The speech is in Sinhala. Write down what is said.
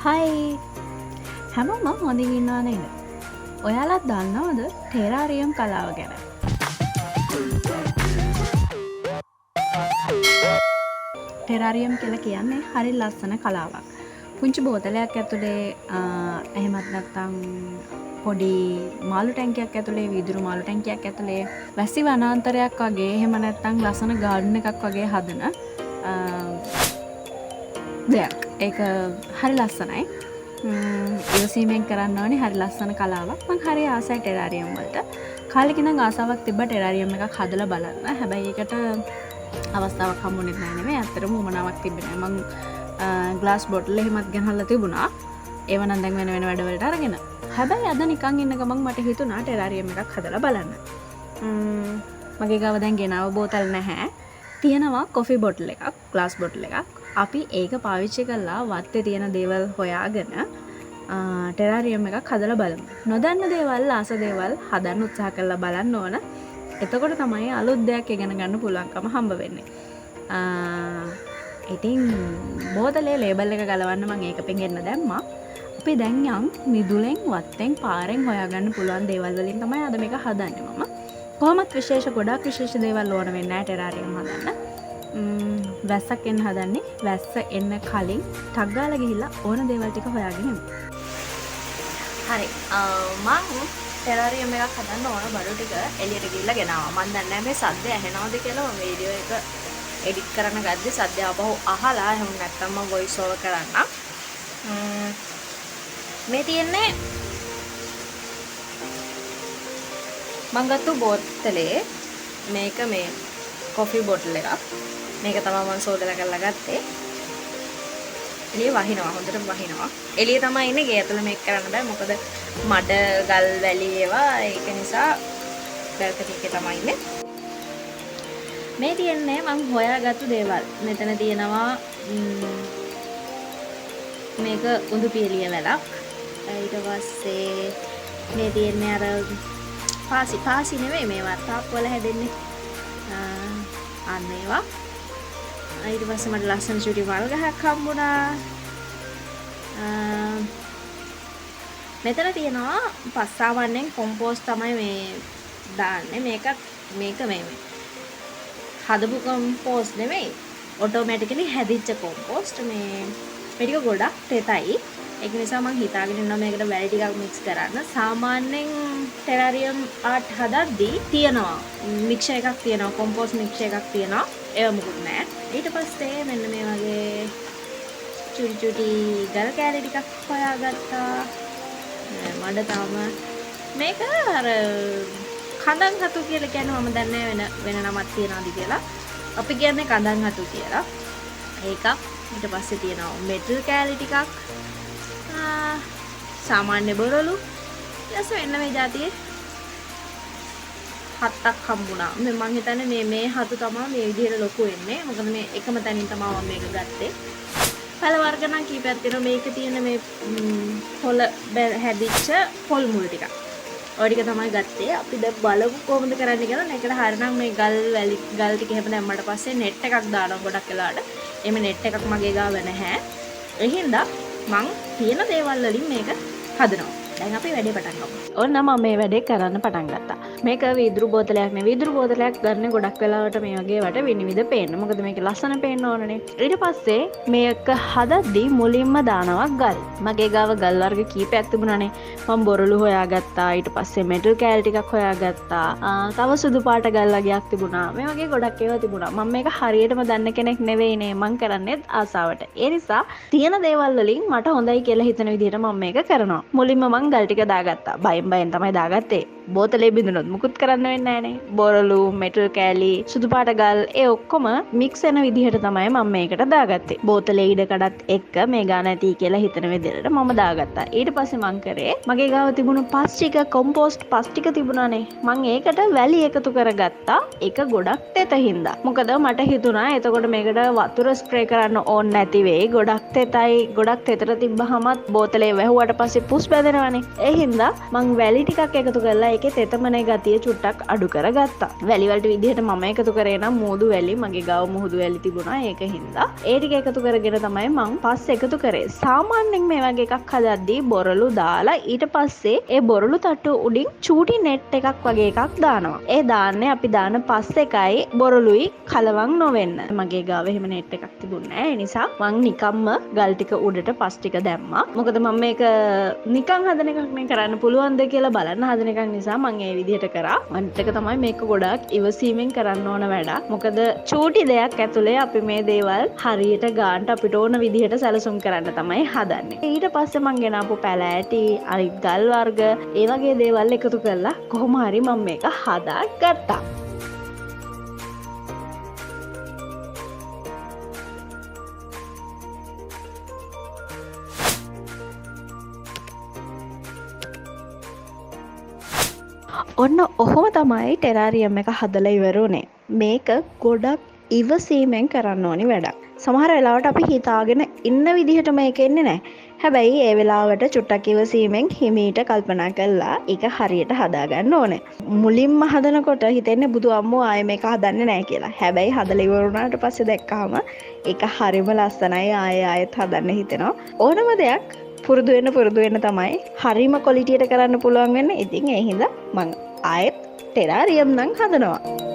හයි හැමෝම හොඳින් ඉන්නවා නේද? ඔයාලත් දන්නවද ටෙරාරියම් කලාව ගැන? ටෙරාරියම් කියලා කියන්නේ හරි ලස්සන කලාවක්. පුංචි බෝතලයක් ඇතුලේ එහෙමත් නැත්නම් පොඩි මාළු ටැංකියක් ඇතුලේ, වීදුරු මාළු ටැංකියක් ඇතුලේ, වැසි වනාන්තරයක් වගේ එහෙම නැත්නම් ලස්සන ගාඩන් එකක් වගේ හදන දෙයක්. ඒක හරි ලස්සනයි. ඉවසීමෙන් කරන්න ඕනේ හරි ලස්සන කලාවක්. මම හරි ආසයි ටෙරාරියම් වලට. කාලෙක ඉඳන් ආසාවක් තිබ්බා ටෙරාරියම් එකක් හදලා බලන්න. හැබැයි ඒකට අවස්ථාවක් හම්බුනේ නැහැ නෙමෙයි. ඇත්තටම උමනාවක් තිබ්බේ නැහැ. මම ග්ලාස් බොටල් එහෙමත් ගෙනල්ලා තිබුණා. ඒව නම් දැන් වෙන වෙන වැඩවලට අරගෙන. හැබැයි අද නිකන් ඉන්න ගමන් මට හිතුණා ටෙරාරියම් එකක් හදලා බලන්න. මගේ ගාව දැන් ගෙනාව බෝතල් නැහැ. තියෙනවා කොෆි බොටල් එකක්, ග්ලාස් බොටල් එකක්. අපි ඒක පාවිච්චි කරලා වත්තේ තියෙන දේවල් හොයාගෙන ටෙරාරියම් එකක් හදලා බලමු. නොදන්න දේවල්, ආස දේවල් හදන්න උත්සාහ කරලා බලන්න ඕන. එතකොට තමයි අලුත් දෙයක් ඉගෙන ගන්න පුළුවන්කම හම්බ වෙන්නේ. ඉතින් බෝතලේ ලේබල් එක ගලවන්න මම ඒක පෙන්ගෙන්න දැම්මා. අපි දැන් යම් මිදුලෙන්, වත්තෙන්, පාරෙන් හොයාගන්න පුළුවන් දේවල් වලින් තමයි අද මේක හදන්නේ මම. කොහොමත් ගොඩාක් විශේෂ දේවල් ඕන වෙන්නේ නැහැ ටෙරාරියම් හදන්න. වැස්සක් එන්න හදන්නේ. වැස්ස එන්න කලින් ටක් ගාලා ගිහිල්ලා ඕන දේවල් ටික හොයාගෙන එමු. හරි. මම ටෙරාරියම් එකක් හදන්න ඕන බඩු ටික එළියට ගිහිල්ලා ගෙනාවා. මම දන්නේ නැහැ මේ සද්ද ඇහෙනවද කියලා. මම වීඩියෝ එක එඩිට් කරන ගද්දි සද්ද ආපහු අහලා එහෙම නැත්නම් මම වොයිස් ඕවර් කරන්නම්. මේ තියෙන්නේ මම ගත්ත බෝතලේ මේක මේ කොෆි බොටල් එකක්. මේක තමයි මම සෝදලා කරලා ගත්තේ. එළිය වහිනවා, හොඳට වහිනවා. එළිය තමයි ඉන්නේ, ගේ ඇතුළේ මේක කරන්න බෑ. මොකද මඩ, ගල්, වැලි ඒවා ඒක නිසා බල්කනි එකේ තමයි ඉන්නේ. මේ තියන්නේ මම හොයාගත්තු දේවල්. මෙතන තියෙනවා මේක උඳු පියලිය වැලක්. ඊට පස්සේ මේ තියන්නේ අර පාසි නෙවෙයි, මේවා තාප් වල හැදෙන්නේ. අන්න ඒවා. ඊට පස්සේ මට ලස්සන චුටි වල් ගහක් හම්බුණා. මෙතන තියෙනවා පස්සාවන්නෙන් කොම්පෝස්ට් තමයි මේ දාන්නේ. මේක මේ හදපු කොම්පෝස්ට් නෙමෙයි, ඔටෝමැටිකලි හැදිච්ච කොම්පෝස්ට්. මේ ටික ගොඩක් තෙතයි. ඒක නිසා මම හිතාගෙන ඉන්නවා මේකට වැලි ටිකක් මික්ස් කරන්න. සාමාන්‍යයෙන් ටෙරාරියම් ආර්ට් හදද්දී තියෙනවා මික්ෂර් එකක් තියෙනවා, කොම්පෝස්ට් මික්ෂර් එකක් තියෙනවා. ඒව මොකුත් නැහැ. ඊට පස්සේ මෙන්න මේ වගේ චුටි ගල් කෑලි ටිකක් හොයාගත්තා. මඩ තාම මේක අර කඳන් හතු කියලා කියන්නේ. මම දන්නේ වෙන නමක් තියනවාද කියලා. අපි කියන්නේ කඳන් හතු කියලා. ඒකක්. ඊට පස්සේ තියෙනවා මෙටල් කෑලි ටිකක්. සාමාන්‍ය බොරළු. ඊට වෙන්න මේ જાතියේ හත්තක් හම්බුණා. මම හිතන්නේ මේ හතු තමයි මේ විදිහට ලොකු වෙන්නේ. මොකද මේ එකම තැනින් තමයි මම මේක ගත්තේ. පළ වර්ග නම් කීපයක් තියෙනවා. මේක තියෙන මේ පොළ හැදිච්ච පොල් මුල් ටිකක්. ඔය ටික තමයි ගත්තේ. අපි දැන් බලමු කොහොමද කරන්නේ කියලා. මේකට හරිනම් මේ ගල් ටික එහෙම දැම්මට පස්සේ net එකක් දානවා ගොඩක් වෙලාවට. එimhe net එකක් මගේ ගාව නැහැ. ඒ හින්දා මං තියෙන දේවල් වලින් මේක හදනවා. දැන් අපි වැඩේ පටන් ගමු. ඔන්න මම මේ වැඩේ කරන්න පටන් ගත්තා. මේක වීදුරු බෝතලයක් නේ. වීදුරු බෝතලයක් ගන්න ගොඩක් වෙලාවට මේ වගේ වට විනිවිද පේන්න. මොකද මේක ලස්සන පේන්න ඕනනේ. ඊට පස්සේ මේක හදද්දී මුලින්ම දානවා ගල්. මගේ ගාව ගල් වර්ග කීපයක් තිබුණානේ. මම බොරළු හොයාගත්තා. ඊට පස්සේ මෙටල් කෑලි ටිකක් හොයාගත්තා. තව සුදු පාට ගල් වර්ගයක් තිබුණා. මේ වගේ ගොඩක් ඒවා තිබුණා. මම මේක හරියටම දන්න කෙනෙක් නෙවෙයිනේ. මම කරන්නේ ආසාවට. ඒ නිසා තියෙන දේවල් වලින් මට හොඳයි කියලා හිතන විදිහට මම මේක කරනවා. මුලින්ම මම ගල් ටික දාගත්තා. බයෙන් තමයි දාගත්තේ. බෝතලේ බිඳුනොත් මුකුත් කරන්න වෙන්නේ නැහනේ. බොරළු, මෙටල් කෑලි, සුදු පාට ගල් ඒ ඔක්කොම මික්ස් වෙන විදිහට තමයි මම මේකට දාගත්තේ. බෝතලේ ඉඩ කඩත් එක්ක මේ ගාන ඇති කියලා හිතන විදිහට මම දාගත්තා. ඊට පස්සේ මම කරේ මගේ ගාව තිබුණු පස් ටික, කොම්පෝස්ට් පස් ටික තිබුණානේ. මම ඒකට වැලි එකතු කරගත්තා. ඒක ගොඩක් තෙත හින්දා. මොකද මට හිතුණා එතකොට මේකට වතුර ස්ප්‍රේ කරන්න ඕනේ නැති වෙයි. ගොඩක් තෙතයි. ගොඩක් තෙතට තිබ්බහමත් බෝතලේ වැහුවට පස්සේ පුස් බැදෙනවනේ. වෙනවානේ. ඒ හින්දා මං වැලි ටිකක් එකතු කරලා ඒකේ තෙතමනේ ගතිය චුට්ටක් අඩු කරගත්තා. වැලි වලට විදිහට මම එකතු කරේ නම් මෝදු වැලි, මගේ ගාව මුහුදු වැලි තිබුණා. ඒක හින්දා ඒ ටික එකතු කරගෙන තමයි මං පස් එකතු කරේ. සාමාන්‍යයෙන් මේ වගේ එකක් හදද්දී බොරළු දාලා ඊට පස්සේ ඒ බොරළු තට්ටු උඩින් චූටි නෙට් එකක් වගේ එකක් දානවා. ඒ දාන්නේ අපි දාන පස් එකයි බොරළුයි කලවම් නොවෙන්න. මගේ ගාව එහෙම නෙට් එකක් තිබුණේ නැහැ. ඒ නිසා මං නිකම්ම ගල් ටික උඩට පස් ටික දැම්මා. මොකද මම මේක නිකන් හදන එකක් නේ, කරන්න පුළුවන්ද කියලා බලන්න හදන එකක් නිසා මං ඒ විදිහට කරා. අනිත් එක තමයි මේක ගොඩාක් ඉවසීමෙන් කරන්න ඕන වැඩක්. මොකද චූටි දෙයක් ඇතුලේ අපි මේ දේවල් හරියට ගානට අපිට ඕන විදිහට සැලසුම් කරන්න තමයි හදන්නේ. ඊට පස්සේ මං ගෙනාපු පැලෑටි, අනිත් ගල් වර්ග, ඒ වගේ දේවල් එකතු කරලා කොහොම හරි මම මේක හදාගත්තා. ඔන්න ඔහොම තමයි ටෙරාරියම් එක හදලා ඉවරුනේ. මේක ගොඩක් ඉවසීමෙන් කරන්න ඕනි වැඩක්. සමහර වෙලාවට අපි හිතාගෙන ඉන්න විදිහට මේක එන්නේ නැහැ. හැබැයි ඒ වෙලාවට චුට්ටක් ඉවසීමෙන් හිමීට කල්පනා කරලා ඒක හරියට හදාගන්න ඕනේ. මුලින්ම හදනකොට හිතෙන්නේ බුදු අම්මෝ ආයේ මේක හදන්නේ නැහැ කියලා. හැබැයි හදලා ඉවරුණාට පස්සේ දැක්කහම ඒක හරිම ලස්සනයි. ආයෙත් හදන්න හිතෙනවා. ඕනම දෙයක් පුරුදු වෙන්න තමයි හරිම ක්වොලිටියට කරන්න පුළුවන් වෙන්නේ. ඉතින් ඒ හින්දා මං ආයෙත් ටෙරාරියම් නම් හදනවා.